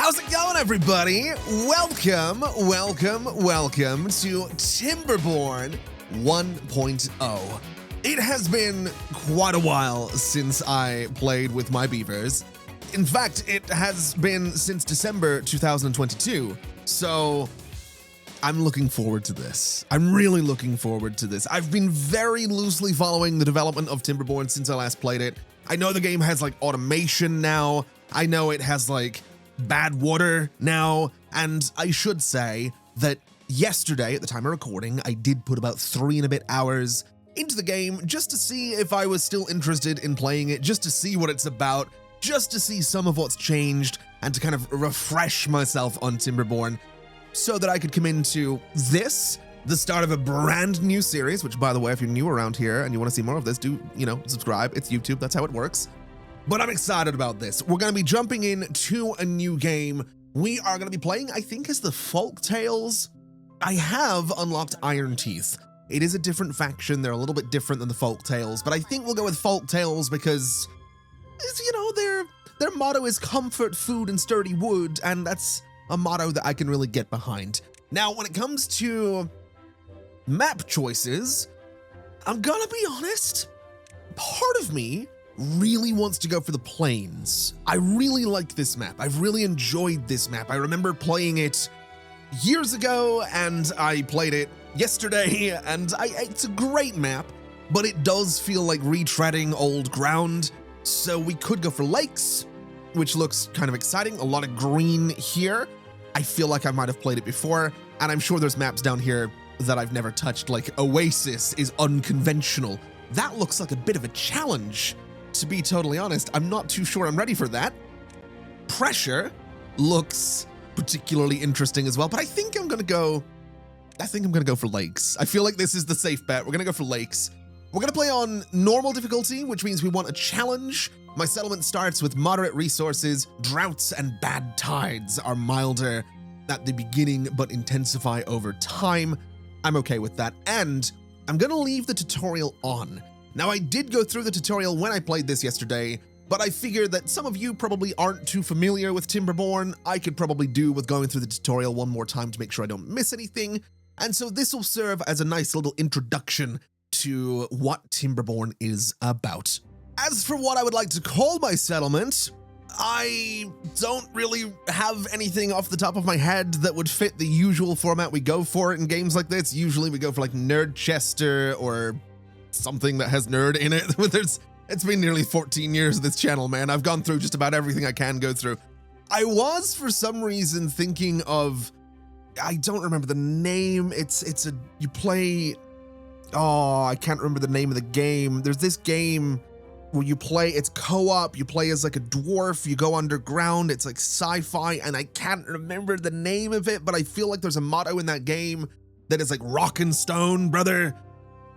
How's it going, everybody? Welcome to Timberborn 1.0. It has been quite a while since I played with my beavers. In fact, it has been since December 2022. So I'm looking forward to this. I'm really looking forward to this. I've been very loosely following the development of Timberborn since I last played it. I know the game has like automation now. I know it has like bad water now. And I should say that yesterday, at the time of recording, I did put about 3 and a bit hours into the game just to see if I was still interested in playing it, just to see what it's about, just to see some of what's changed and to kind of refresh myself on Timberborn so that I could come into this, the start of a brand new series, which, by the way, if you're new around here and you want to see more of this, do, subscribe. It's YouTube. That's how it works. But I'm excited about this. We're going to be jumping into a new game. We are going to be playing, I think, as the Folktales. I have unlocked Iron Teeth. It is a different faction. They're a little bit different than the Folktales, but I think we'll go with Folktales because, their motto is comfort, food, and sturdy wood, and that's a motto that I can really get behind. Now, when it comes to map choices, I'm gonna be honest, part of me really wants to go for the plains. I really like this map. I've really enjoyed this map. I remember playing it years ago, and I played it yesterday, and it's a great map, but it does feel like retreading old ground. So we could go for lakes, which looks kind of exciting. A lot of green here. I feel like I might have played it before, and I'm sure there's maps down here that I've never touched, like Oasis is unconventional. That looks like a bit of a challenge, to be totally honest. I'm not too sure I'm ready for that. Pressure looks particularly interesting as well, but I think I'm gonna go for lakes. I feel like this is the safe bet. We're gonna go for lakes. We're gonna play on normal difficulty, which means we want a challenge. My settlement starts with moderate resources. Droughts and bad tides are milder at the beginning, but intensify over time. I'm okay with that. And I'm gonna leave the tutorial on. Now, I did go through the tutorial when I played this yesterday, but I figured that some of you probably aren't too familiar with Timberborn. I could probably do with going through the tutorial one more time to make sure I don't miss anything. And so this will serve as a nice little introduction to what Timberborn is about. As for what I would like to call my settlement, I don't really have anything off the top of my head that would fit the usual format we go for in games like this. Usually we go for like Nerdchester or something that has nerd in it. It's been nearly 14 years of this channel, man. I've gone through just about everything I can go through. I was, for some reason, thinking of, I don't remember the name. I can't remember the name of the game. There's this game where you play, it's co-op, you play as like a dwarf, you go underground, it's like sci-fi, and I can't remember the name of it, but I feel like there's a motto in that game that is like rock and stone, brother.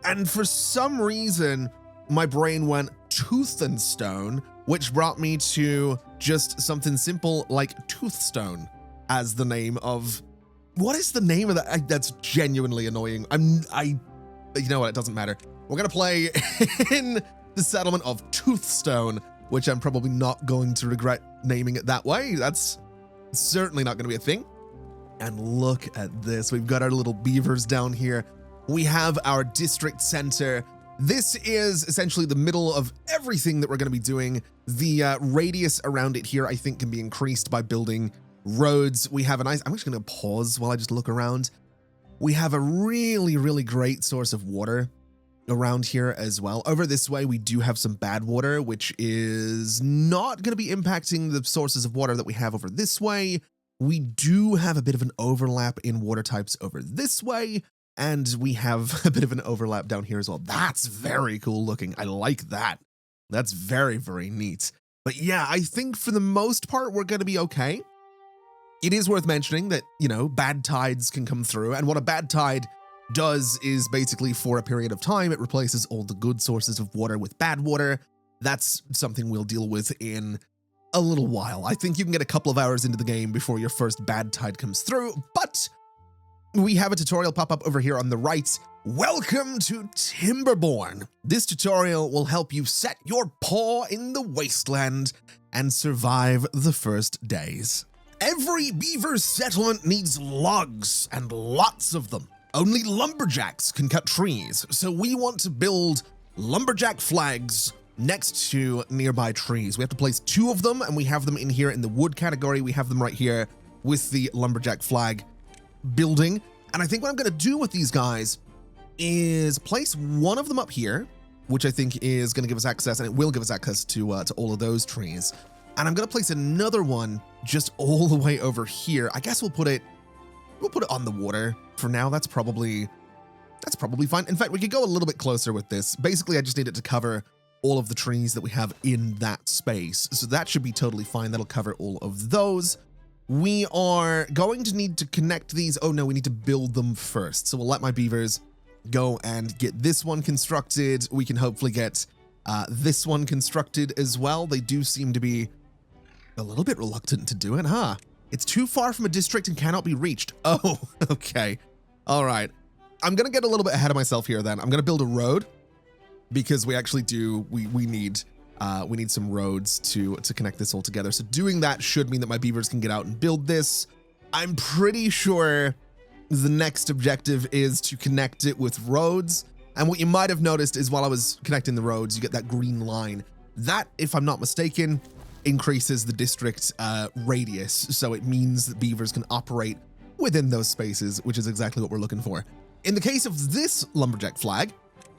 And for some reason, my brain went tooth and stone, which brought me to just something simple like Toothstone as the name of, what is the name of that? That's genuinely annoying. You know what, it doesn't matter. We're gonna play in the settlement of Toothstone, which I'm probably not going to regret naming it that way. That's certainly not gonna be a thing. And look at this, we've got our little beavers down here. We have our district center. This is essentially the middle of everything that we're gonna be doing. The radius around it here, I think, can be increased by building roads. We have a nice, I'm actually gonna pause while I just look around. We have a really, really great source of water around here as well. Over this way, we do have some bad water, which is not going to be impacting the sources of water that we have over this way. We do have a bit of an overlap in water types over this way, and we have a bit of an overlap down here as well. That's very cool looking. I like that. That's very, very neat. But yeah, I think for the most part, we're going to be okay. It is worth mentioning that, bad tides can come through, and what a bad tide does is basically, for a period of time, it replaces all the good sources of water with bad water. That's something we'll deal with in a little while. I think you can get a couple of hours into the game before your first bad tide comes through, but we have a tutorial pop up over here on the right. Welcome to Timberborn. This tutorial will help you set your paw in the wasteland and survive the first days. Every beaver settlement needs logs, and lots of them. Only lumberjacks can cut trees, so we want to build lumberjack flags next to nearby trees. We have to place 2 of them, and we have them in here in the wood category. We have them right here with the lumberjack flag building. And I think what I'm going to do with these guys is place one of them up here, which I think is going to give us access, and it will give us access to all of those trees. And I'm going to place another one just all the way over here. I guess we'll put it on the water for now. That's probably fine. In fact, we could go a little bit closer with this. Basically, I just need it to cover all of the trees that we have in that space. So that should be totally fine. That'll cover all of those. We are going to need to connect these. Oh no, we need to build them first. So we'll let my beavers go and get this one constructed. We can hopefully get this one constructed as well. They do seem to be a little bit reluctant to do it, huh? It's too far from a district and cannot be reached. Oh, okay. All right. I'm going to get a little bit ahead of myself here then. I'm going to build a road because we actually we need some roads to connect this all together. So doing that should mean that my beavers can get out and build this. I'm pretty sure the next objective is to connect it with roads. And what you might have noticed is while I was connecting the roads, you get that green line. That, if I'm not mistaken, increases the district radius. So it means that beavers can operate within those spaces, which is exactly what we're looking for. In the case of this lumberjack flag,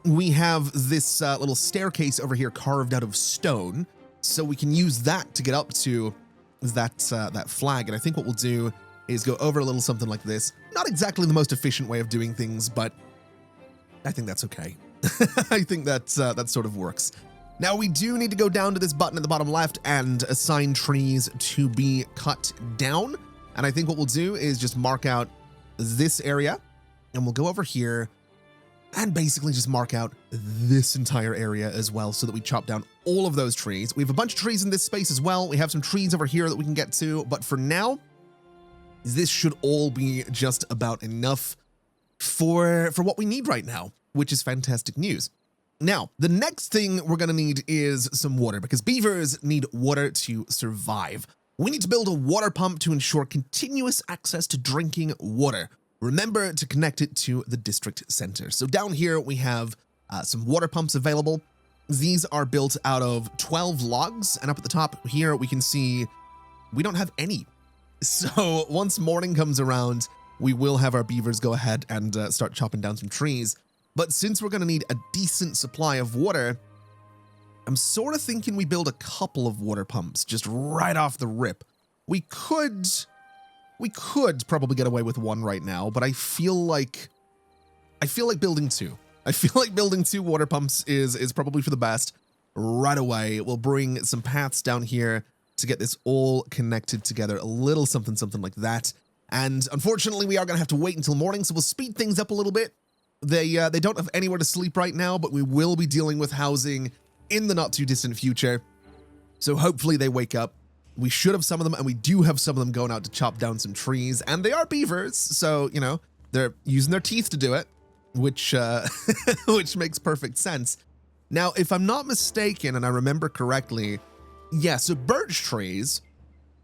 we have this little staircase over here carved out of stone. So we can use that to get up to that flag. And I think what we'll do is go over a little something like this. Not exactly the most efficient way of doing things, but I think that's okay. I think that sort of works. Now we do need to go down to this button at the bottom left and assign trees to be cut down. And I think what we'll do is just mark out this area, and we'll go over here and basically just mark out this entire area as well so that we chop down all of those trees. We have a bunch of trees in this space as well. We have some trees over here that we can get to, but for now, this should all be just about enough for what we need right now, which is fantastic news. Now, the next thing we're going to need is some water because beavers need water to survive. We need to build a water pump to ensure continuous access to drinking water. Remember to connect it to the district center. So down here we have some water pumps available. These are built out of 12 logs, and up at the top here we can see we don't have any. So once morning comes around, we will have our beavers go ahead and start chopping down some trees. But since we're going to need a decent supply of water, I'm sort of thinking we build a couple of water pumps just right off the rip. We could probably get away with one right now, but I feel like building 2. I feel like building 2 water pumps is probably for the best right away. We'll bring some paths down here to get this all connected together, a little something like that. And unfortunately, we are going to have to wait until morning, so we'll speed things up a little bit. They don't have anywhere to sleep right now, but we will be dealing with housing in the not too distant future. So hopefully they wake up. We should have some of them, and we do have some of them going out to chop down some trees, and they are beavers. So, you know, they're using their teeth to do it, which makes perfect sense. Now, if I'm not mistaken, and I remember correctly, yeah, so birch trees.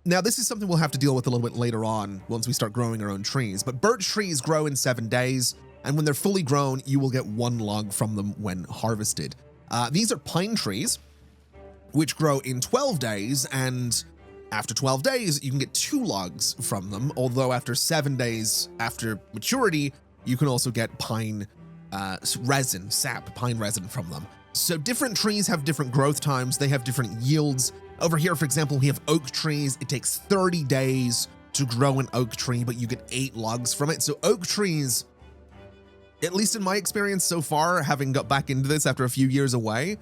Now, this is something we'll have to deal with a little bit later on once we start growing our own trees, but birch trees grow in 7 days. And when they're fully grown, you will get 1 log from them when harvested. These are pine trees, which grow in 12 days, and after 12 days, you can get 2 logs from them, although after 7 days after maturity, you can also get pine resin, sap, pine resin from them. So different trees have different growth times, they have different yields. Over here, for example, we have oak trees. It takes 30 days to grow an oak tree, but you get 8 logs from it. So oak trees, at least in my experience so far, having got back into this after a few years away,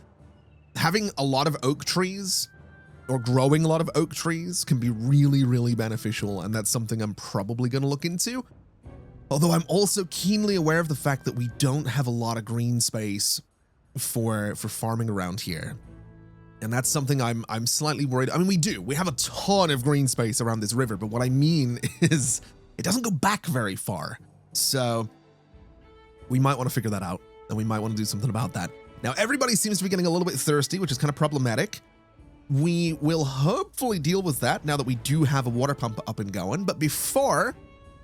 having a lot of oak trees or growing a lot of oak trees can be really, really beneficial. And that's something I'm probably going to look into. Although I'm also keenly aware of the fact that we don't have a lot of green space for farming around here. And that's something I'm slightly worried. I mean, we have a ton of green space around this river, but what I mean is it doesn't go back very far. So we might want to figure that out, and we might want to do something about that. Now, everybody seems to be getting a little bit thirsty, which is kind of problematic. we will hopefully deal with that now that we do have a water pump up and going. But before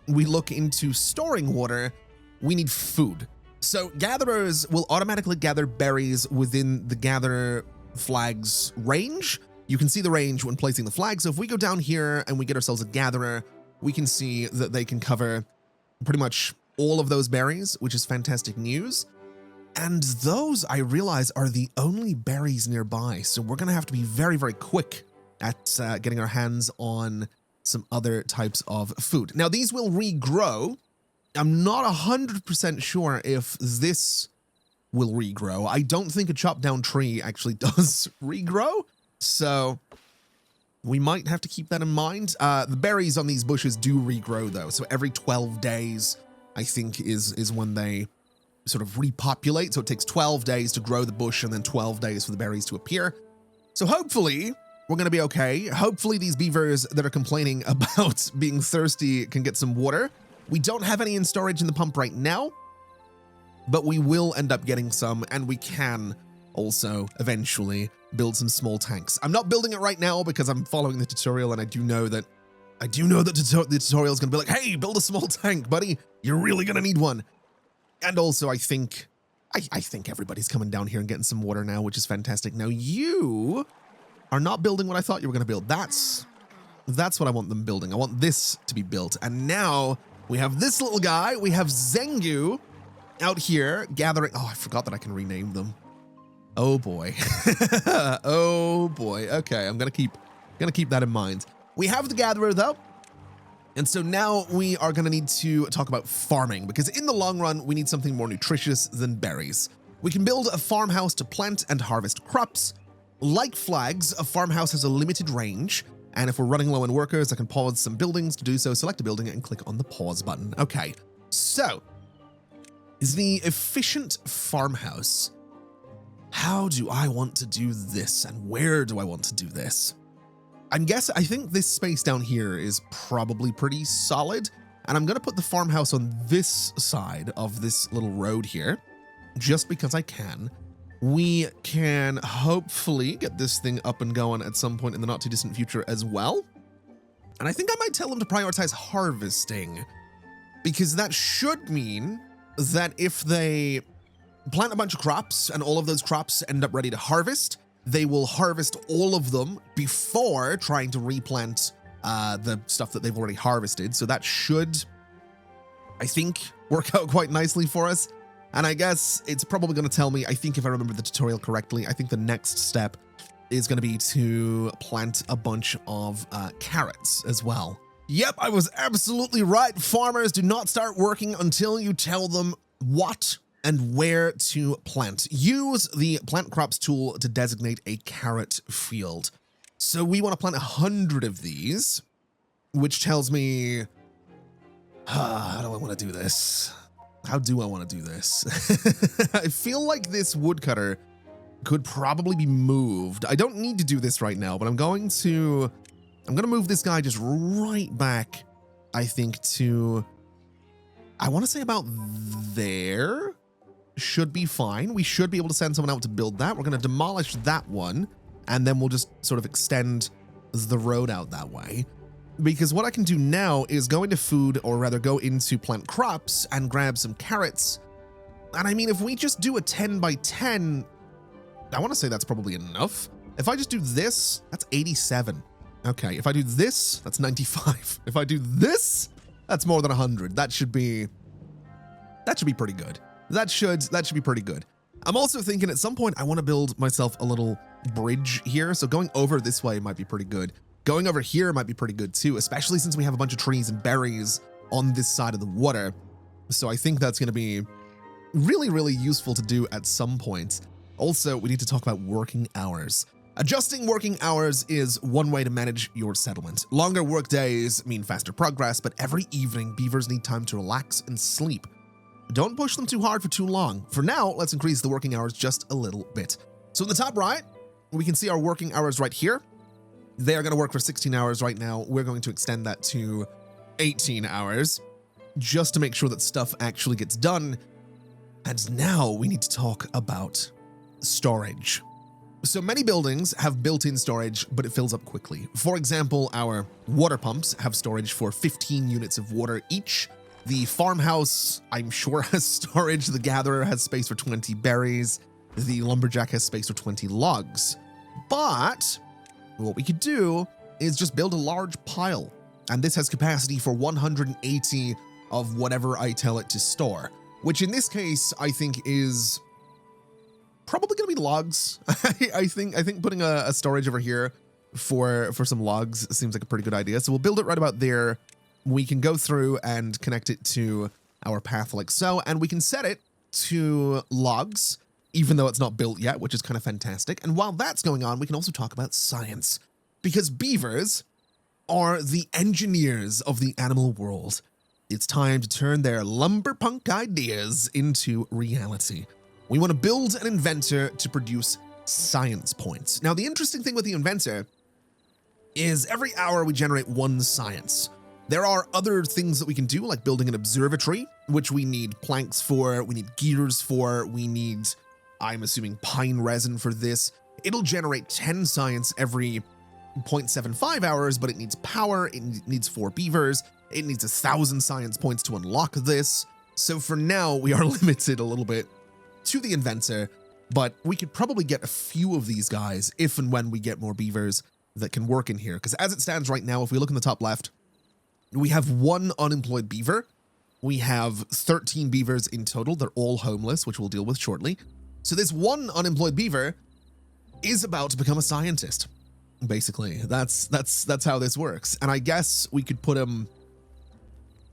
we look into storing water, we need food. So gatherers will automatically gather berries within the gather flag's range. You can see the range when placing the flag. So if we go down here and we get ourselves a gatherer, we can see that they can cover pretty much all of those berries, which is fantastic news. And those, I realize, are the only berries nearby. So we're going to have to be very, very quick at getting our hands on some other types of food. Now, these will regrow. I'm not 100% sure if this will regrow. I don't think a chopped down tree actually does regrow. So we might have to keep that in mind. The berries on these bushes do regrow, though. So every 12 days, I think, is when they sort of repopulate. So it takes 12 days to grow the bush and then 12 days for the berries to appear. So hopefully we're going to be okay. Hopefully these beavers that are complaining about being thirsty can get some water. We don't have any in storage in the pump right now, but we will end up getting some, and we can also eventually build some small tanks. I'm not building it right now because I'm following the tutorial, and I do know that the tutorial is going to be like, hey, build a small tank, buddy. You're really going to need one. And also, I think everybody's coming down here and getting some water now, which is fantastic. Now, you are not building what I thought you were going to build. That's what I want them building. I want this to be built. And now we have this little guy. We have Zengu out here gathering. Oh, I forgot that I can rename them. Oh, boy. Oh, boy. Okay, I'm going to keep that in mind. We have the gatherer, though. And so now we are going to need to talk about farming, because in the long run, we need something more nutritious than berries. We can build a farmhouse to plant and harvest crops. Like flags, a farmhouse has a limited range, and if we're running low on workers, I can pause some buildings. To do so, select a building and click on the pause button. Okay, so is the efficient farmhouse. How do I want to do this, and where do I want to do this? I think this space down here is probably pretty solid, and I'm going to put the farmhouse on this side of this little road here, just because I can. We can hopefully get this thing up and going at some point in the not too distant future as well. And I think I might tell them to prioritize harvesting, because that should mean that if they plant a bunch of crops and all of those crops end up ready to harvest, they will harvest all of them before trying to replant the stuff that they've already harvested. So that should, I think, work out quite nicely for us. And I guess it's probably going to tell me, I think if I remember the tutorial correctly, I think the next step is going to be to plant a bunch of carrots as well. Yep, I was absolutely right. Farmers do not start working until you tell them what and where to plant. Use the plant crops tool to designate a carrot field. So we want to plant 100 of these, which tells me, how do I want to do this? How do I want to do this? I feel like this woodcutter could probably be moved. I don't need to do this right now, but I'm going to move this guy just right back, I think, to, I want to say about there. Should be fine. We should be able to send someone out to build that. We're going to demolish that one, and then we'll just sort of extend the road out that way. Because what I can do now is go into food, or rather go into plant crops and grab some carrots. And I mean, if we just do a 10 by 10, I want to say that's probably enough. If I just do this, that's 87. Okay, if I do this, that's 95. If I do this, that's more than 100. That should be pretty good. That should be pretty good. I'm also thinking at some point I want to build myself a little bridge here. So going over this way might be pretty good. Going over here might be pretty good too, especially since we have a bunch of trees and berries on this side of the water. So I think that's going to be really, really useful to do at some point. Also, we need to talk about working hours. Adjusting working hours is one way to manage your settlement. Longer work days mean faster progress, but every evening beavers need time to relax and sleep. Don't push them too hard for too long. For now, let's increase the working hours just a little bit. So in the top right, we can see our working hours right here. They are going to work for 16 hours right now. We're going to extend that to 18 hours just to make sure that stuff actually gets done. And now we need to talk about storage. So many buildings have built-in storage, but it fills up quickly. For example, our water pumps have storage for 15 units of water each. The farmhouse, I'm sure, has storage. The gatherer has space for 20 berries. The lumberjack has space for 20 logs. But what we could do is just build a large pile. And this has capacity for 180 of whatever I tell it to store, which in this case, I think is probably gonna be logs. I think putting a storage over here for some logs seems like a pretty good idea. So we'll build it right about there. We can go through and connect it to our path like so, and we can set it to logs, even though it's not built yet, which is kind of fantastic. And while that's going on, we can also talk about science, because beavers are the engineers of the animal world. It's time to turn their lumberpunk ideas into reality. We want to build an inventor to produce science points. Now, the interesting thing with the inventor is every hour we generate 1 science. There are other things that we can do, like building an observatory, which we need planks for, we need gears for, we need, I'm assuming, pine resin for this. It'll generate 10 science every 0.75 hours, but it needs power, it needs 4 beavers, it needs 1,000 science points to unlock this. So for now, we are limited a little bit to the inventor, but we could probably get a few of these guys if and when we get more beavers that can work in here. Because as it stands right now, if we look in the top left, we have 1 unemployed beaver. We have 13 beavers in total. They're all homeless, which we'll deal with shortly. So this 1 unemployed beaver is about to become a scientist. Basically, that's how this works. And I guess we could put him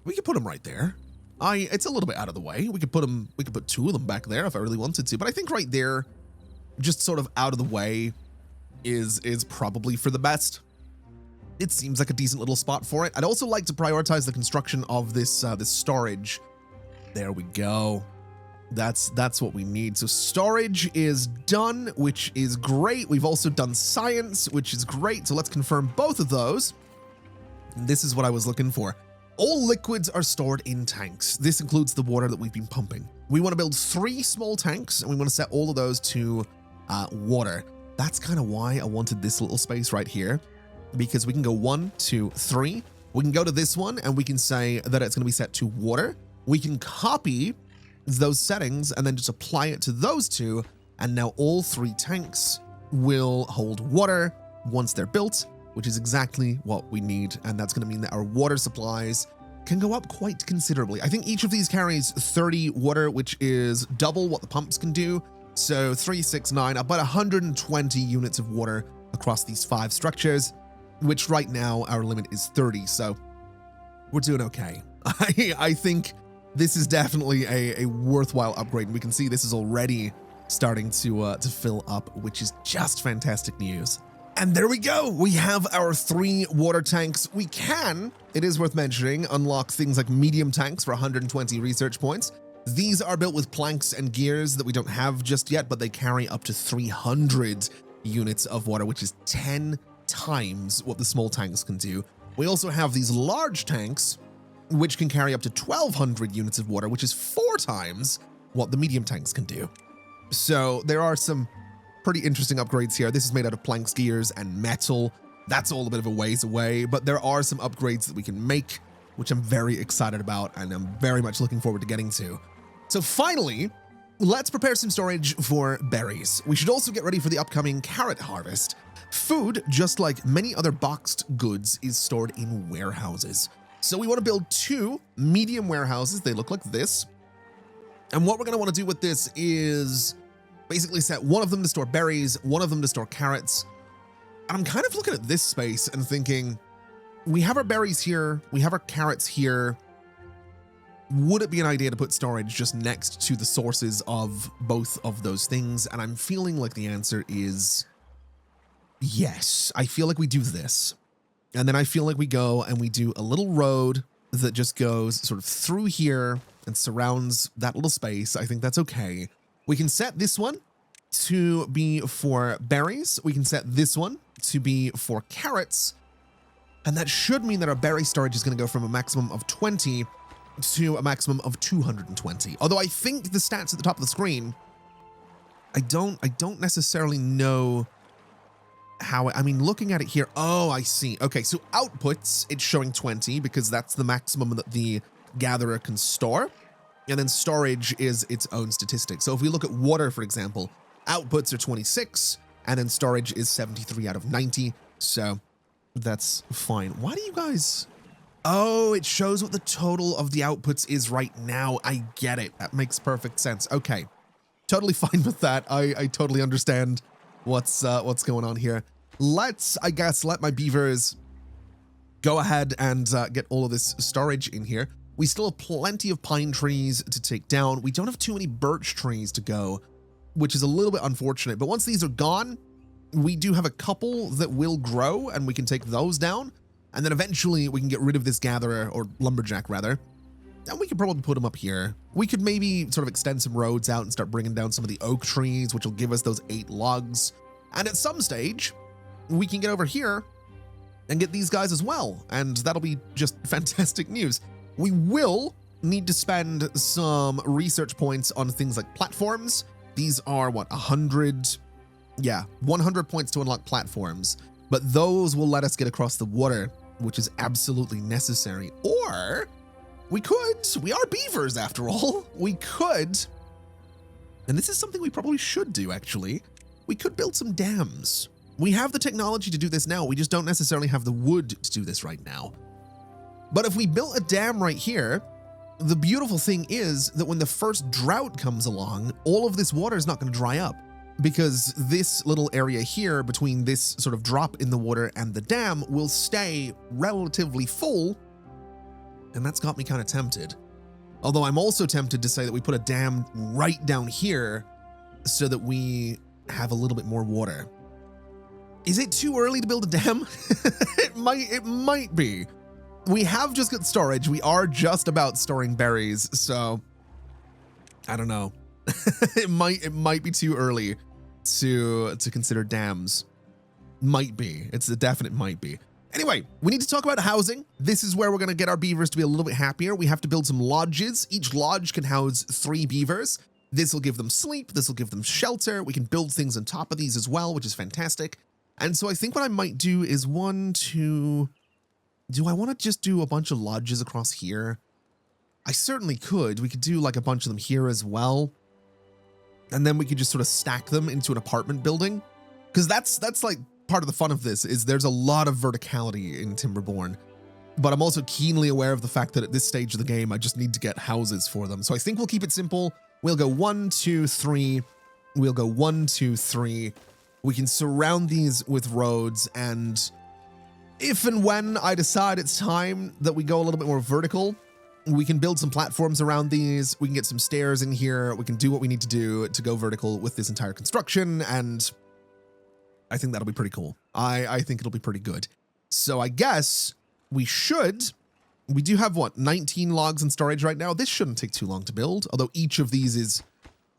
right there. It's a little bit out of the way. We could put 2 of them back there if I really wanted to, but I think right there, just sort of out of the way, is probably for the best. It seems like a decent little spot for it. I'd also like to prioritize the construction of this storage. There we go. That's what we need. So storage is done, which is great. We've also done science, which is great. So let's confirm both of those. This is what I was looking for. All liquids are stored in tanks. This includes the water that we've been pumping. We want to build 3 small tanks, and we want to set all of those to water. That's kind of why I wanted this little space right here, because we can go 1, 2, 3. We can go to this one, and we can say that it's going to be set to water. We can copy those settings and then just apply it to those 2, and now all 3 tanks will hold water once they're built, which is exactly what we need, and that's going to mean that our water supplies can go up quite considerably. I think each of these carries 30 water, which is double what the pumps can do. So 3, 6, 9, about 120 units of water across these 5 structures, which right now our limit is 30, so we're doing okay. I think this is definitely a worthwhile upgrade, and we can see this is already starting to fill up, which is just fantastic news. And there we go. We have our 3 water tanks. We can, it is worth mentioning, unlock things like medium tanks for 120 research points. These are built with planks and gears that we don't have just yet, but they carry up to 300 units of water, which is 10 times what the small tanks can do. We also have these large tanks, which can carry up to 1,200 units of water, which is 4 times what the medium tanks can do. So there are some pretty interesting upgrades here. This is made out of planks, gears, and metal. That's all a bit of a ways away, but there are some upgrades that we can make, which I'm very excited about, and I'm very much looking forward to getting to. So finally, let's prepare some storage for berries. We should also get ready for the upcoming carrot harvest. Food, just like many other boxed goods, is stored in warehouses. So we want to build 2 medium warehouses. They look like this. And what we're going to want to do with this is basically set one of them to store berries, one of them to store carrots. And I'm kind of looking at this space and thinking, we have our berries here, we have our carrots here. Would it be an idea to put storage just next to the sources of both of those things? And I'm feeling like the answer is yes. I feel like we do this. And then I feel like we go and we do a little road that just goes sort of through here and surrounds that little space. I think that's okay. We can set this one to be for berries. We can set this one to be for carrots. And that should mean that our berry storage is going to go from a maximum of 20 to a maximum of 220. Although I think the stats at the top of the screen I don't necessarily know how, I mean, looking at it here, oh, I see. Okay, so outputs, it's showing 20 because that's the maximum that the gatherer can store. And then storage is its own statistic. So if we look at water, for example, outputs are 26, and then storage is 73 out of 90. So that's fine. Why do you guys... Oh, it shows what the total of the outputs is right now. I get it. That makes perfect sense. Okay. Totally fine with that. I totally understand what's going on here. Let's, I guess, let my beavers go ahead and get all of this storage in here. We still have plenty of pine trees to take down. We don't have too many birch trees to go, which is a little bit unfortunate. But once these are gone, we do have a couple that will grow, and we can take those down. And then eventually we can get rid of this gatherer, or lumberjack rather, and we could probably put them up here. We could maybe sort of extend some roads out and start bringing down some of the oak trees, which will give us those 8 logs. And at some stage, we can get over here and get these guys as well. And that'll be just fantastic news. We will need to spend some research points on things like platforms. These are what, 100? Yeah, 100 points to unlock platforms. But those will let us get across the water, which is absolutely necessary. Or we are beavers after all. We could, and this is something we probably should do actually, we could build some dams. We have the technology to do this now. We just don't necessarily have the wood to do this right now. But if we built a dam right here, the beautiful thing is that when the first drought comes along, all of this water is not going to dry up, because this little area here between this sort of drop in the water and the dam will stay relatively full. And that's got me kind of tempted. Although I'm also tempted to say that we put a dam right down here so that we have a little bit more water. Is it too early to build a dam? It might be. We have just got storage. We are just about storing berries, so I don't know. It might be too early to consider dams. Might be. It's a definite might be. Anyway, we need to talk about housing. This is where we're going to get our beavers to be a little bit happier. We have to build some lodges. Each lodge can house 3 beavers. This will give them sleep. This will give them shelter. We can build things on top of these as well, which is fantastic. And so I think what I might do is do I want to just do a bunch of lodges across here? I certainly could. We could do like a bunch of them here as well. And then we could just sort of stack them into an apartment building. Because that's like part of the fun of this, is there's a lot of verticality in Timberborn. But I'm also keenly aware of the fact that at this stage of the game, I just need to get houses for them. So I think we'll keep it simple. We'll go 1, 2, 3. We'll go 1, 2, 3. We can surround these with roads, and if and when I decide it's time that we go a little bit more vertical, we can build some platforms around these. We can get some stairs in here. We can do what we need to do to go vertical with this entire construction, and I think that'll be pretty cool. I think it'll be pretty good. So I guess we do have what, 19 logs in storage right now. This shouldn't take too long to build, although each of these is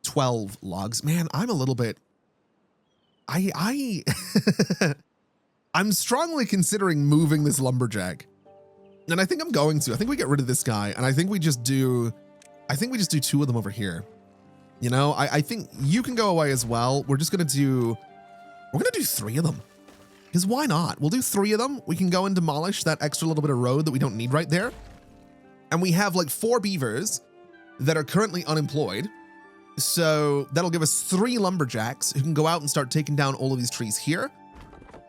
12 logs. Man, I'm a little bit, I'm strongly considering moving this lumberjack. And I think I'm going to. I think we get rid of this guy, and I think we just do 2 of them over here. You know, I think you can go away as well. We're gonna do 3 of them. Because why not? We'll do 3 of them. We can go and demolish that extra little bit of road that we don't need right there. And we have like 4 beavers that are currently unemployed. So that'll give us 3 lumberjacks who can go out and start taking down all of these trees here.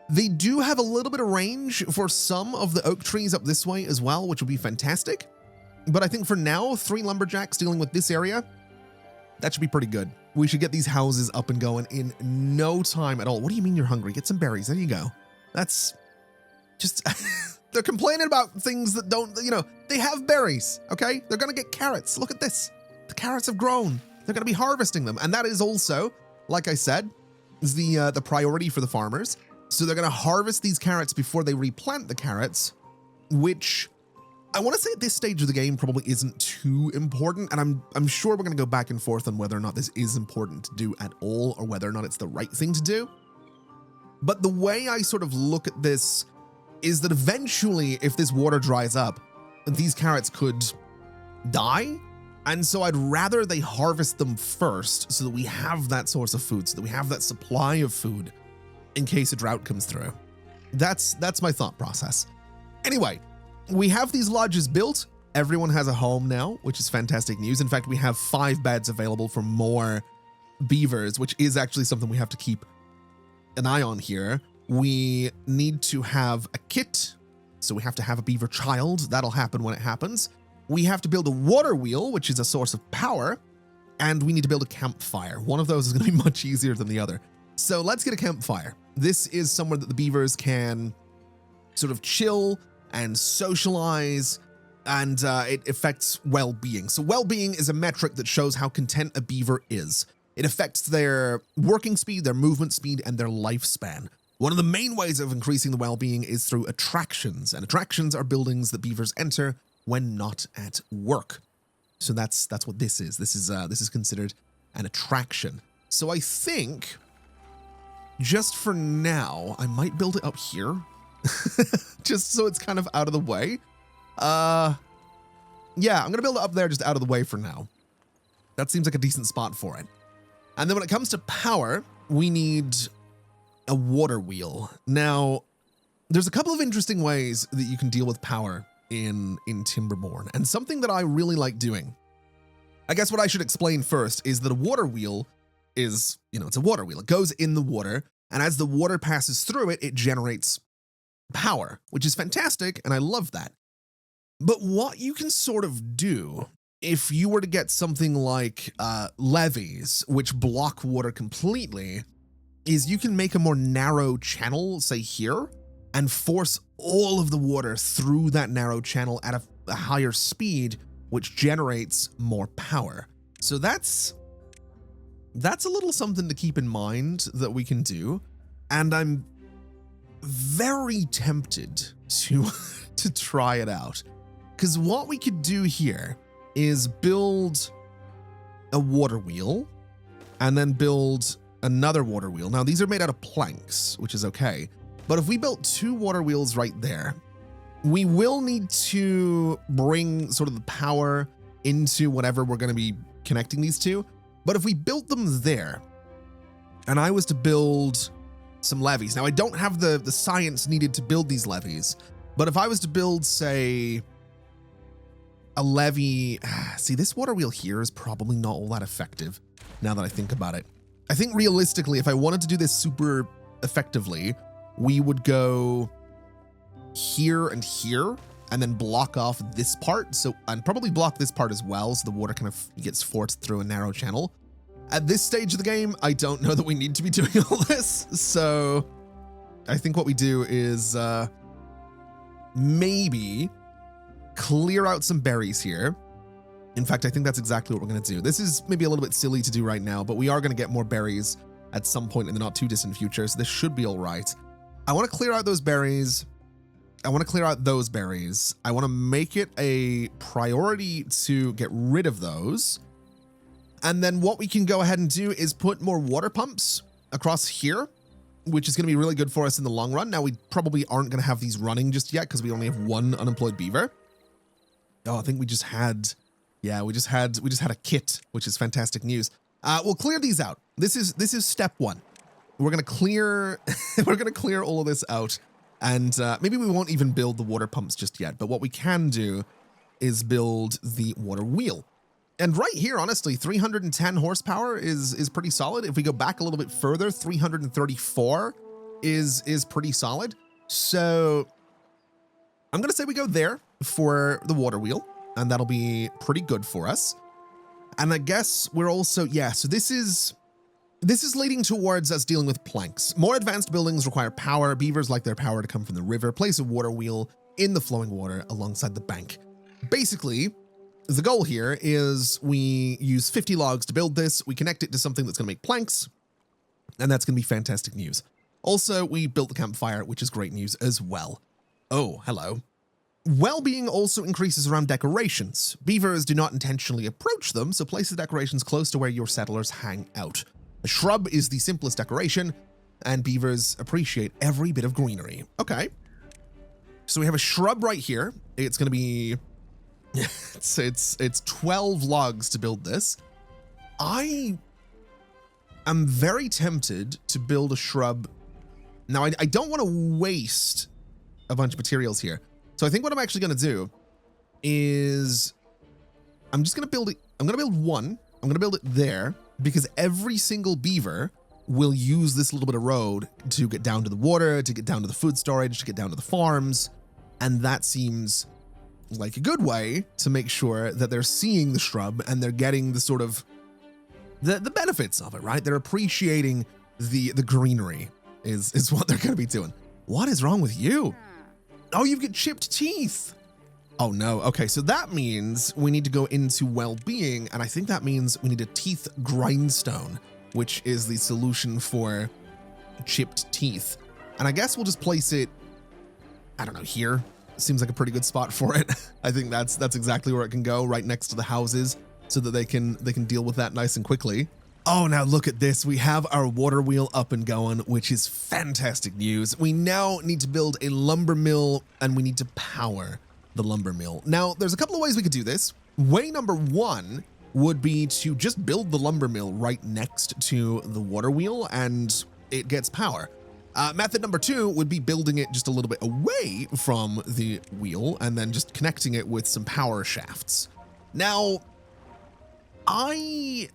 They do have a little bit of range for some of the oak trees up this way as well, which will be fantastic. But I think for now, 3 lumberjacks dealing with this area, that should be pretty good. We should get these houses up and going in no time at all. What do you mean you're hungry? Get some berries. There you go. That's just, they're complaining about things that don't, you know, they have berries, okay? They're going to get carrots. Look at this. The carrots have grown. They're going to be harvesting them. And that is also, like I said, is the priority for the farmers. So they're going to harvest these carrots before they replant the carrots, which I want to say at this stage of the game probably isn't too important. And I'm sure we're going to go back and forth on whether or not this is important to do at all, or whether or not it's the right thing to do. But the way I sort of look at this is that eventually, if this water dries up, these carrots could die. And so I'd rather they harvest them first so that we have that source of food, so that we have that supply of food in case a drought comes through. That's my thought process. Anyway, we have these lodges built. Everyone has a home now, which is fantastic news. In fact, we have 5 beds available for more beavers, which is actually something we have to keep an eye on here. We need to have a kit, so we have to have a beaver child. That'll happen when it happens. We have to build a water wheel, which is a source of power, and we need to build a campfire. One of those is going to be much easier than the other. So let's get a campfire. This is somewhere that the beavers can sort of chill and socialize, and it affects well-being. So well-being is a metric that shows how content a beaver is. It affects their working speed, their movement speed, and their lifespan. One of the main ways of increasing the well-being is through attractions, and attractions are buildings that beavers enter when not at work. So that's what this is. This is considered an attraction. So I think just for now, I might build it up here, just so it's kind of out of the way. Yeah, I'm gonna build it up there, just out of the way for now. That seems like a decent spot for it. And then when it comes to power, we need a water wheel. Now, there's a couple of interesting ways that you can deal with power in Timberborn, and something that I really like doing. I guess what I should explain first is that a water wheel is, it's a water wheel. It goes in the water, and as the water passes through it, it generates power, which is fantastic, and I love that. But what you can sort of do if you were to get something like levees, which block water completely, is you can make a more narrow channel, say here, and force all of the water through that narrow channel at a higher speed, which generates more power. So that's a little something to keep in mind that we can do. And I'm very tempted to try it out. Because what we could do here is build a water wheel and then build another water wheel. Now, these are made out of planks, which is okay. But if we built 2 water wheels right there, we will need to bring sort of the power into whatever we're going to be connecting these to. But if we built them there, and I was to build some levees. Now, I don't have the science needed to build these levees, but if I was to build, say, a levee, see, this water wheel here is probably not all that effective now that I think about it. I think realistically, if I wanted to do this super effectively, we would go here and here and then block off this part. So, and probably block this part as well, so the water kind of gets forced through a narrow channel. At this stage of the game, I don't know that we need to be doing all this. So I think what we do is maybe clear out some berries here. In fact, I think that's exactly what we're going to do. This is maybe a little bit silly to do right now, but we are going to get more berries at some point in the not too distant future, so this should be all right. I want to clear out those berries. I want to clear out those berries. I want to make it a priority to get rid of those. And then what we can go ahead and do is put more water pumps across here, which is going to be really good for us in the long run. Now, we probably aren't going to have these running just yet because we only have 1 unemployed beaver. Oh, I think we just had, yeah, we just had a kit, which is fantastic news. We'll clear these out. This is step 1. We're going to clear, all of this out. And maybe we won't even build the water pumps just yet. But what we can do is build the water wheel. And right here, honestly, 310 horsepower is pretty solid. If we go back a little bit further, 334 is pretty solid. So I'm going to say we go there for the water wheel, and that'll be pretty good for us. And I guess we're also, yeah, so this is leading towards us dealing with planks. More advanced buildings require power. Beavers like their power to come from the river. Place a water wheel in the flowing water alongside the bank. Basically, the goal here is we use 50 logs to build this. We connect it to something that's going to make planks, and that's going to be fantastic news. Also, we built the campfire, which is great news as well. Oh, hello. Well-being also increases around decorations. Beavers do not intentionally approach them, so place the decorations close to where your settlers hang out. A shrub is the simplest decoration, and beavers appreciate every bit of greenery. Okay. So we have a shrub right here. It's going to be It's 12 logs to build this. I am very tempted to build a shrub. Now, I don't want to waste a bunch of materials here. So I think what I'm actually going to do is I'm just going to build it. I'm going to build one. I'm going to build it there because every single beaver will use this little bit of road to get down to the water, to get down to the food storage, to get down to the farms. And that seems like a good way to make sure that they're seeing the shrub and they're getting the sort of the benefits of it, right? They're appreciating the greenery is what they're going to be doing. What is wrong with you? Oh, you've got chipped teeth. Oh no. Okay, so that means we need to go into well-being, and I think that means we need a teeth grindstone, which is the solution for chipped teeth. And I guess we'll just place it, I don't know, here. Seems like a pretty good spot for it. I think that's exactly where it can go, right next to the houses, so that they can deal with that nice and quickly. Oh, now look at this. We have our water wheel up and going, which is fantastic news. We now need to build a lumber mill, and we need to power the lumber mill. Now, there's a couple of ways we could do this. Way number one would be to just build the lumber mill right next to the water wheel, and it gets power. Method number two would be building it just a little bit away from the wheel and then just connecting it with some power shafts. Now, I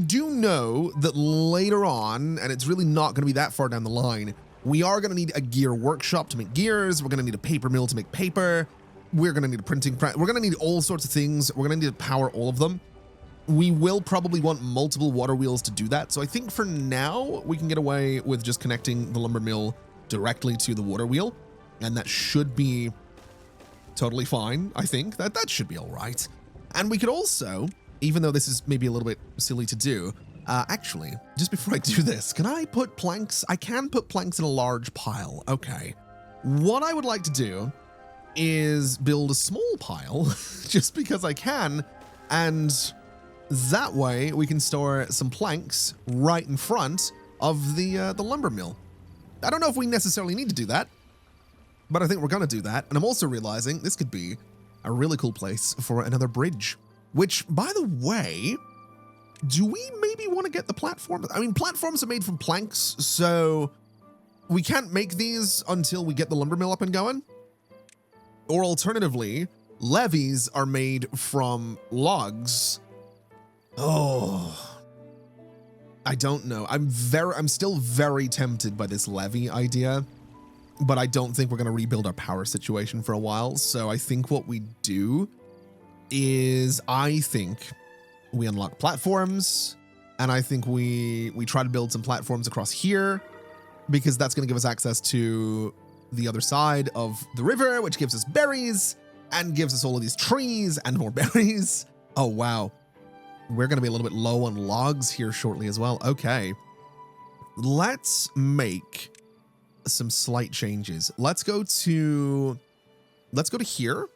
do know that later on, and it's really not going to be that far down the line, we are going to need a gear workshop to make gears. We're going to need a paper mill to make paper. We're going to need a printing press. We're going to need all sorts of things. We're going to need to power all of them. We will probably want multiple water wheels to do that. So I think for now, we can get away with just connecting the lumber mill directly to the water wheel. And that should be totally fine. I think that should be all right. And we could also, even though this is maybe a little bit silly to do, actually, just before I do this, can I put planks? I can put planks in a large pile. Okay. What I would like to do is build a small pile just because I can. And that way we can store some planks right in front of the lumber mill. I don't know if we necessarily need to do that, but I think we're going to do that. And I'm also realizing this could be a really cool place for another bridge, which, by the way, do we maybe want to get the platform? I mean, platforms are made from planks, so we can't make these until we get the lumber mill up and going. Or alternatively, levees are made from logs. Oh, I don't know. I'm still very tempted by this levee idea, but I don't think we're going to rebuild our power situation for a while. So I think what we do is I think we unlock platforms, and I think we try to build some platforms across here because that's going to give us access to the other side of the river, which gives us berries and gives us all of these trees and more berries. Oh, wow. We're going to be a little bit low on logs here shortly as well. Okay. Let's make some slight changes. Let's go to here.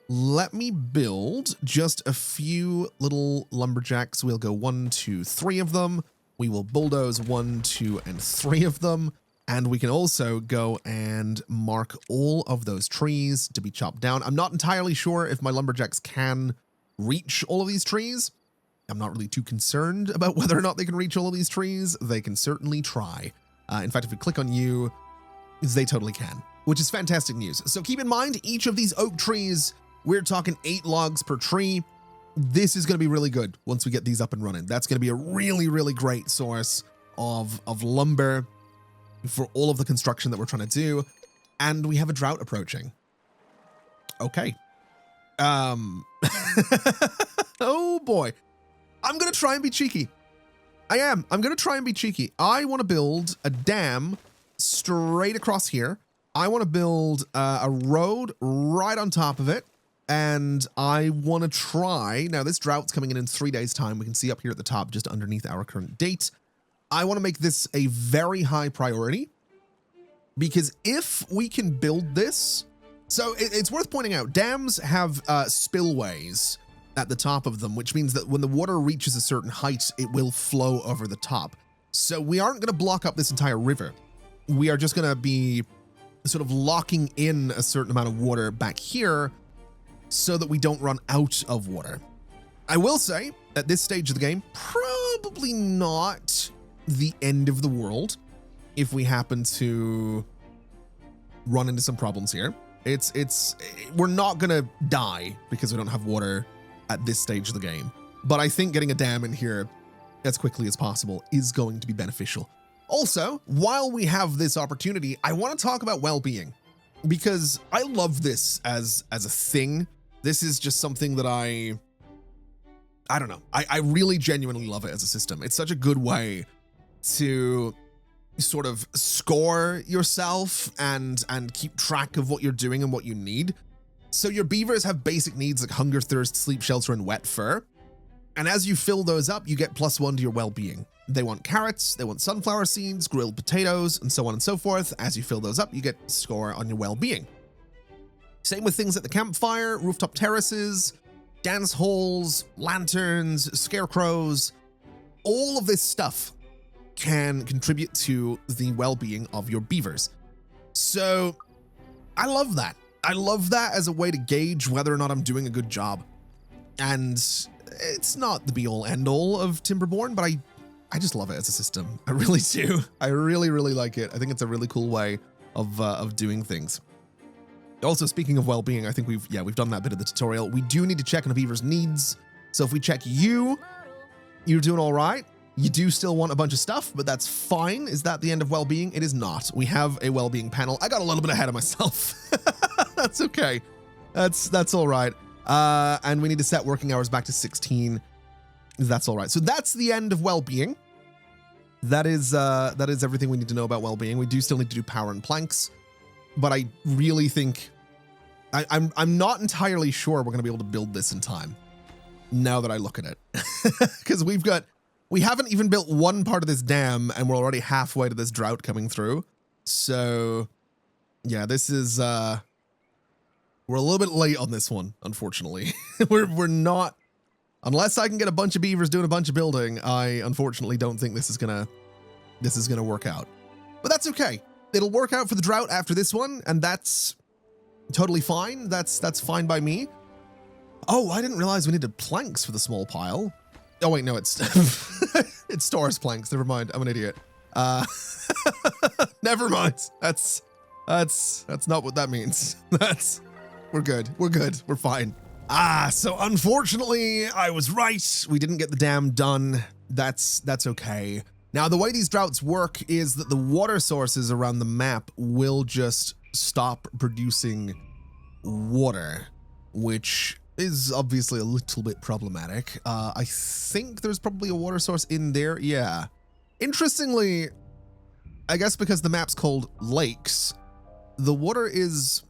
Let me build just a few little lumberjacks. We'll go 1, 2, 3 of them. We will bulldoze 1, 2, and 3 of them. And we can also go and mark all of those trees to be chopped down. I'm not entirely sure if my lumberjacks can reach all of these trees. I'm not really too concerned about whether or not they can reach all of these trees. They can certainly try. In fact, if we click on you, they totally can, which is fantastic news. So keep in mind, each of these oak trees, we're talking 8 logs per tree. This is going to be really good once we get these up and running. That's going to be a really, really great source of lumber for all of the construction that we're trying to do. And we have a drought approaching. Okay. Oh boy. I'm going to try and be cheeky. I'm going to try and be cheeky. I want to build a dam straight across here. I want to build a road right on top of it. And I want to try, now this drought's coming in 3 days time. We can see up here at the top, just underneath our current date. I want to make this a very high priority because if we can build this, so it's worth pointing out, dams have spillways at the top of them, which means that when the water reaches a certain height, it will flow over the top. So we aren't going to block up this entire river. We are just going to be sort of locking in a certain amount of water back here so that we don't run out of water. I will say, at this stage of the game, probably not the end of the world if we happen to run into some problems here. We're not gonna die because we don't have water at this stage of the game. But I think getting a dam in here as quickly as possible is going to be beneficial. Also, while we have this opportunity, I want to talk about well-being, because I love this as a thing. This is just something that I don't know. I really genuinely love it as a system. It's such a good way to sort of score yourself and keep track of what you're doing and what you need. So your beavers have basic needs like hunger, thirst, sleep, shelter, and wet fur. And as you fill those up, you get +1 to your well-being. They want carrots, they want sunflower seeds, grilled potatoes, and so on and so forth. As you fill those up, you get score on your well-being. Same with things at the campfire, rooftop terraces, dance halls, lanterns, scarecrows. All of this stuff can contribute to the well-being of your beavers. So I love that. I love that as a way to gauge whether or not I'm doing a good job. And it's not the be-all end-all of Timberborn, but I just love it as a system. I really do. I really, really like it. I think it's a really cool way of doing things. Also, speaking of well-being, I think we've done that bit of the tutorial. We do need to check on a beaver's needs. So if we check you're doing all right. You do still want a bunch of stuff, but that's fine. Is that the end of well-being? It is not. We have a well-being panel. I got a little bit ahead of myself. That's okay. That's all right. And we need to set working hours back to 16. That's all right. So that's the end of well-being. That is everything we need to know about well-being. We do still need to do power and planks, but I really think I'm not entirely sure we're going to be able to build this in time now that I look at it, because we haven't even built one part of this dam and we're already halfway to this drought coming through. So yeah, this is, we're a little bit late on this one, unfortunately. we're not, unless I can get a bunch of beavers doing a bunch of building, I unfortunately don't think this is gonna work out. But that's okay. It'll work out for the drought after this one, and that's totally fine. That's fine by me. Oh, I didn't realize we needed planks for the small pile. Oh wait, no, it's it's stores planks. Never mind. I'm an idiot. Never mind. That's not what that means. We're good. We're fine. So unfortunately, I was right. We didn't get the dam done. That's okay. Now, the way these droughts work is that the water sources around the map will just stop producing water, which is obviously a little bit problematic. I think there's probably a water source in there. Yeah. Interestingly, I guess because the map's called lakes, the water is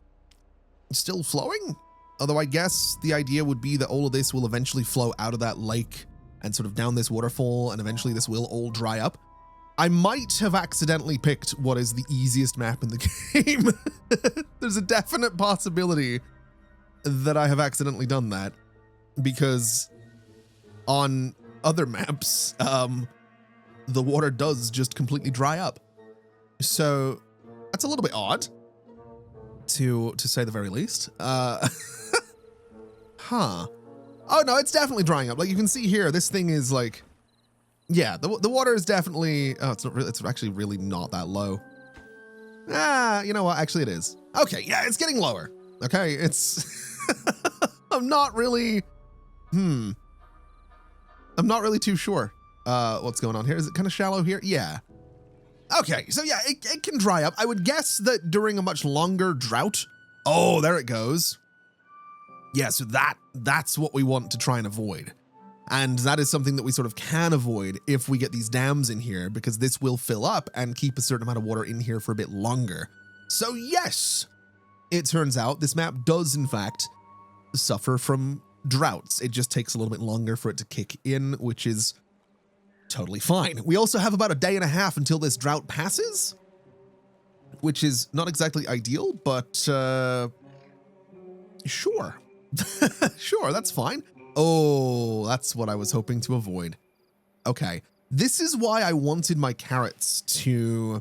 still flowing. Although I guess the idea would be that all of this will eventually flow out of that lake and sort of down this waterfall, and eventually this will all dry up. I might have accidentally picked what is the easiest map in the game. There's a definite possibility that I have accidentally done that, because on other maps, the water does just completely dry up. So that's a little bit odd, to say the very least. Huh. Oh no, it's definitely drying up. Like you can see here, this thing is like, yeah, the water is definitely, oh, it's actually really not that low. You know what? Actually it is. Okay, yeah, it's getting lower. Okay, it's, I'm not really too sure what's going on here. Is it kind of shallow here? Yeah. Okay, so yeah, it can dry up. I would guess that during a much longer drought. Oh, there it goes. Yeah, so that's what we want to try and avoid. And that is something that we sort of can avoid if we get these dams in here, because this will fill up and keep a certain amount of water in here for a bit longer. So yes, it turns out this map does in fact suffer from droughts. It just takes a little bit longer for it to kick in, which is totally fine. We also have about a day and a half until this drought passes, which is not exactly ideal, but sure. Sure, that's fine. Oh, that's what I was hoping to avoid. Okay, this is why I wanted my carrots to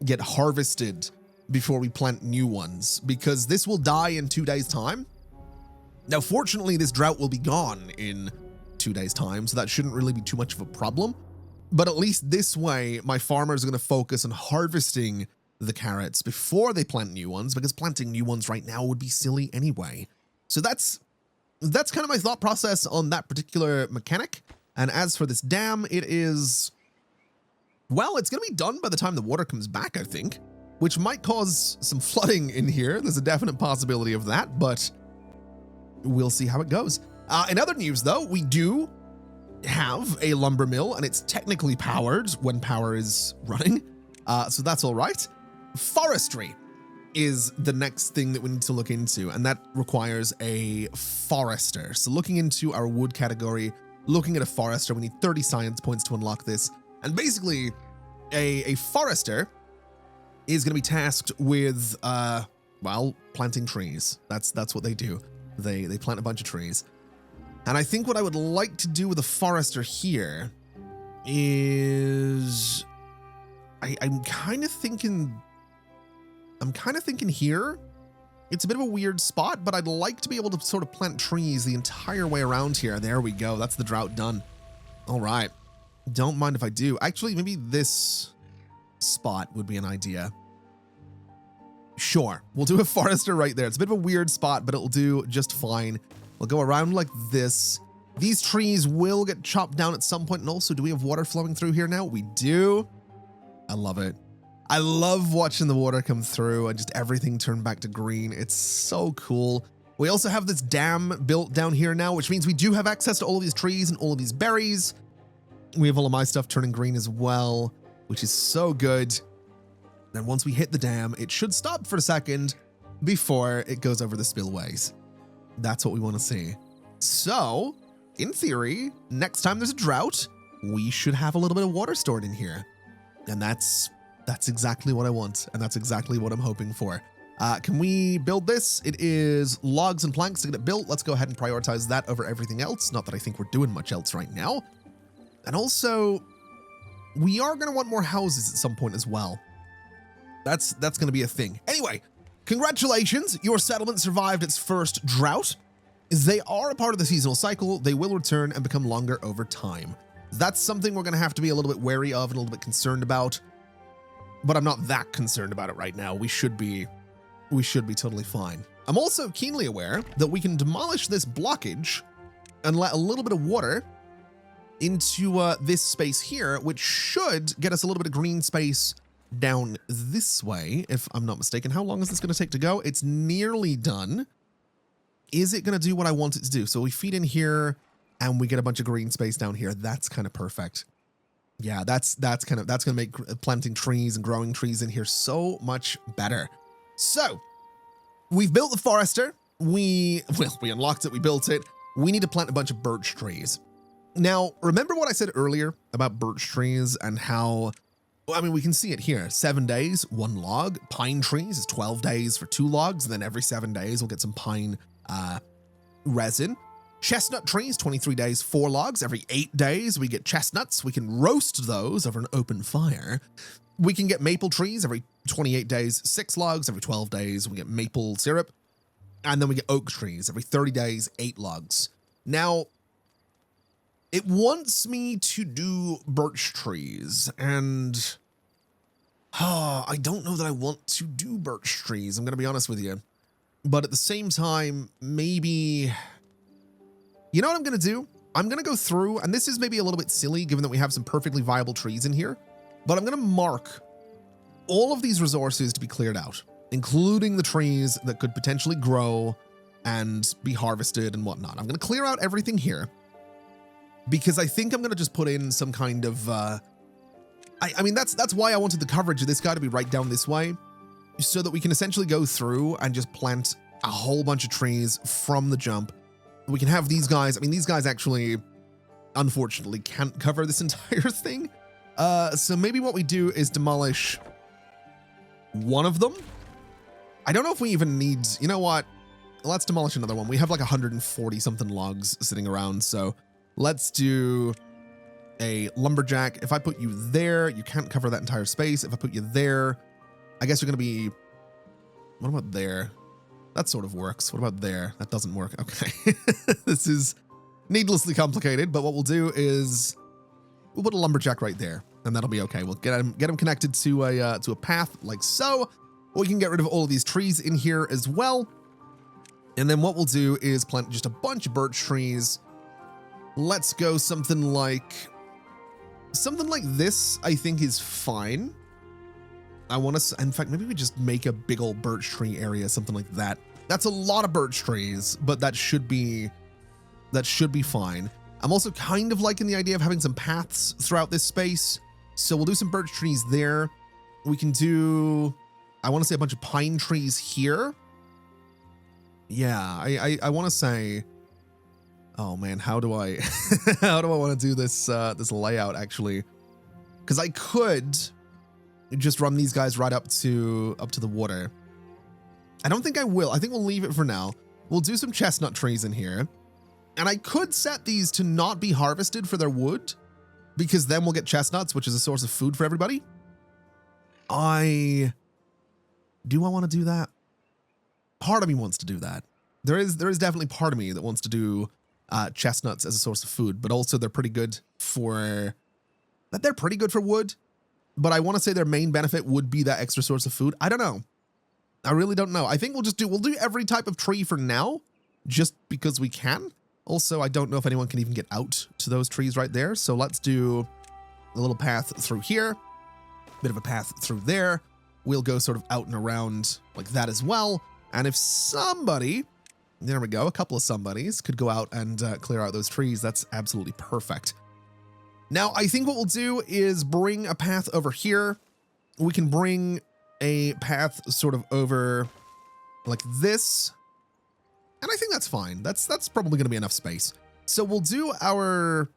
get harvested before we plant new ones, because this will die in 2 days' time. Now, fortunately, this drought will be gone in 2 days' time, so that shouldn't really be too much of a problem. But at least this way, my farmers are going to focus on harvesting the carrots before they plant new ones, because planting new ones right now would be silly anyway. So that's kind of my thought process on that particular mechanic. And as for this dam, it is, well, it's going to be done by the time the water comes back, I think, which might cause some flooding in here. There's a definite possibility of that, but we'll see how it goes. In other news, though, we do have a lumber mill, and it's technically powered when power is running, so that's all right. Forestry is the next thing that we need to look into, and that requires a forester. So looking into our wood category, looking at a forester, we need 30 science points to unlock this. And basically, a forester is going to be tasked with, well, planting trees. That's what they do. They plant a bunch of trees. And I think what I would like to do with a forester here is I'm kind of thinking here. It's a bit of a weird spot, but I'd like to be able to sort of plant trees the entire way around here. There we go. That's the drought done. All right. Don't mind if I do. Actually, maybe this spot would be an idea. Sure. We'll do a forester right there. It's a bit of a weird spot, but it'll do just fine. We'll go around like this. These trees will get chopped down at some point. And also, do we have water flowing through here now? We do. I love it. I love watching the water come through and just everything turn back to green. It's so cool. We also have this dam built down here now, which means we do have access to all of these trees and all of these berries. We have all of my stuff turning green as well, which is so good. Then once we hit the dam, it should stop for a second before it goes over the spillways. That's what we want to see. So, in theory, next time there's a drought, we should have a little bit of water stored in here. And that's exactly what I want, and that's exactly what I'm hoping for. Can we build this? It is logs and planks to get it built. Let's go ahead and prioritize that over everything else. Not that I think we're doing much else right now. And also, we are going to want more houses at some point as well. That's going to be a thing. Anyway, congratulations. Your settlement survived its first drought. They are a part of the seasonal cycle. They will return and become longer over time. That's something we're going to have to be a little bit wary of and a little bit concerned about. But I'm not that concerned about it right now. We should be totally fine. I'm also keenly aware that we can demolish this blockage and let a little bit of water into this space here, which should get us a little bit of green space down this way, if I'm not mistaken. How long is this going to take to go? It's nearly done. Is it going to do what I want it to do? So we feed in here and we get a bunch of green space down here. That's kind of perfect. Yeah, that's going to make planting trees and growing trees in here so much better. So we've built the forester. We unlocked it. We built it. We need to plant a bunch of birch trees. Now, remember what I said earlier about birch trees and how, I mean, we can see it here. 7 days, 1 log. Pine trees is 12 days for 2 logs. And then every 7 days, we'll get some pine resin. Chestnut trees, 23 days, 4 logs. Every 8 days, we get chestnuts. We can roast those over an open fire. We can get maple trees every 28 days, 6 logs. Every 12 days, we get maple syrup. And then we get oak trees every 30 days, 8 logs. Now, it wants me to do birch trees, and I don't know that I want to do birch trees. I'm going to be honest with you. But at the same time, maybe, you know what I'm going to do? I'm going to go through, and this is maybe a little bit silly given that we have some perfectly viable trees in here, but I'm going to mark all of these resources to be cleared out, including the trees that could potentially grow and be harvested and whatnot. I'm going to clear out everything here, because I think I'm going to just put in some kind of, I mean, that's why I wanted the coverage of this guy to be right down this way, so that we can essentially go through and just plant a whole bunch of trees from the jump. We can have these guys. I mean, these guys actually, unfortunately, can't cover this entire thing. So maybe what we do is demolish one of them. I don't know if we even need, you know what? Let's demolish another one. We have like 140 something logs sitting around, so let's do a lumberjack. If I put you there, you can't cover that entire space. If I put you there, I guess you're going to be, what about there? That sort of works. What about there? That doesn't work. Okay. This is needlessly complicated, but what we'll do is we'll put a lumberjack right there, and that'll be okay. We'll get him connected to a path like so. We can get rid of all of these trees in here as well. And then what we'll do is plant just a bunch of birch trees. Let's go something like this, I think is fine. I want to, in fact, maybe we just make a big old birch tree area, something like that. That's a lot of birch trees, but that should be fine. I'm also kind of liking the idea of having some paths throughout this space. So we'll do some birch trees there. We can do, I want to say a bunch of pine trees here. Yeah, I want to say, oh man, how do I, how do I want to do this, this layout actually? Because I could just run these guys right up to the water. I don't think I will. I think we'll leave it for now. We'll do some chestnut trees in here. And I could set these to not be harvested for their wood, because then we'll get chestnuts, which is a source of food for everybody. Do I want to do that? Part of me wants to do that. There is definitely part of me that wants to do chestnuts as a source of food, but also they're pretty good for wood. But I want to say their main benefit would be that extra source of food. I don't know. I really don't know. I think we'll do every type of tree for now, just because we can. Also, I don't know if anyone can even get out to those trees right there. So let's do a little path through here, bit of a path through there. We'll go sort of out and around like that as well. And if somebody, there we go, a couple of somebodies could go out and clear out those trees, that's absolutely perfect. Now, I think what we'll do is bring a path over here. We can bring a path sort of over like this. And I think that's fine. That's probably going to be enough space. So we'll do our,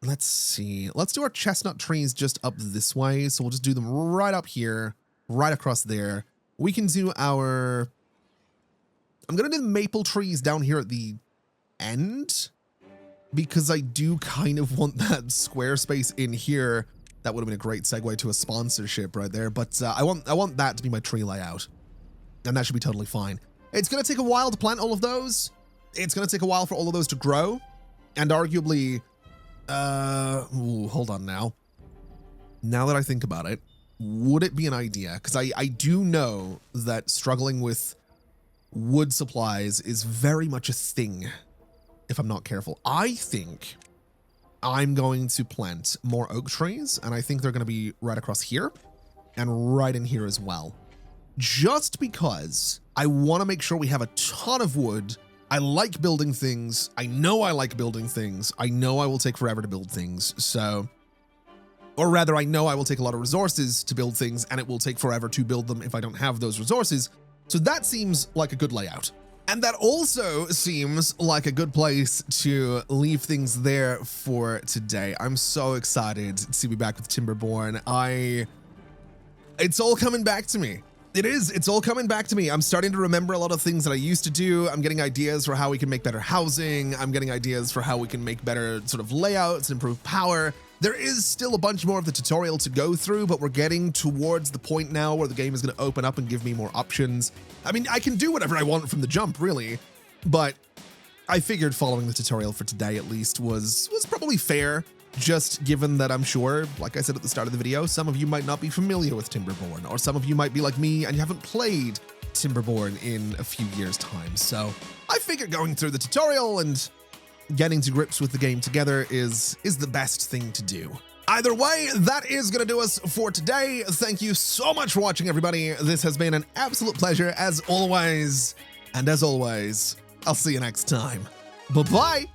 let's see, let's do our chestnut trees just up this way. So we'll just do them right up here, right across there. We can do our, I'm going to do the maple trees down here at the end, because I do kind of want that square space in here. That would have been a great segue to a sponsorship right there. But I want that to be my tree layout, and that should be totally fine. It's going to take a while to plant all of those. It's going to take a while for all of those to grow, and arguably, hold on now. Now that I think about it, would it be an idea? Because I do know that struggling with wood supplies is very much a thing if I'm not careful. I think I'm going to plant more oak trees, and I think they're going to be right across here and right in here as well. Just because I want to make sure we have a ton of wood. I like building things. I know I like building things. I know I will take forever to build things. So, or rather, I know I will take a lot of resources to build things, and it will take forever to build them if I don't have those resources. So that seems like a good layout. And that also seems like a good place to leave things there for today. I'm so excited to be back with Timberborn. It's all coming back to me. It's all coming back to me. I'm starting to remember a lot of things that I used to do. I'm getting ideas for how we can make better housing. I'm getting ideas for how we can make better sort of layouts and improve power. There is still a bunch more of the tutorial to go through, but we're getting towards the point now where the game is going to open up and give me more options. I mean, I can do whatever I want from the jump, really, but I figured following the tutorial for today at least was probably fair, just given that I'm sure, like I said at the start of the video, some of you might not be familiar with Timberborn, or some of you might be like me and you haven't played Timberborn in a few years' time. So I figured going through the tutorial and getting to grips with the game together is the best thing to do. Either way, that is going to do us for today. Thank you so much for watching, everybody. This has been an absolute pleasure as always. And as always, I'll see you next time. Bye-bye.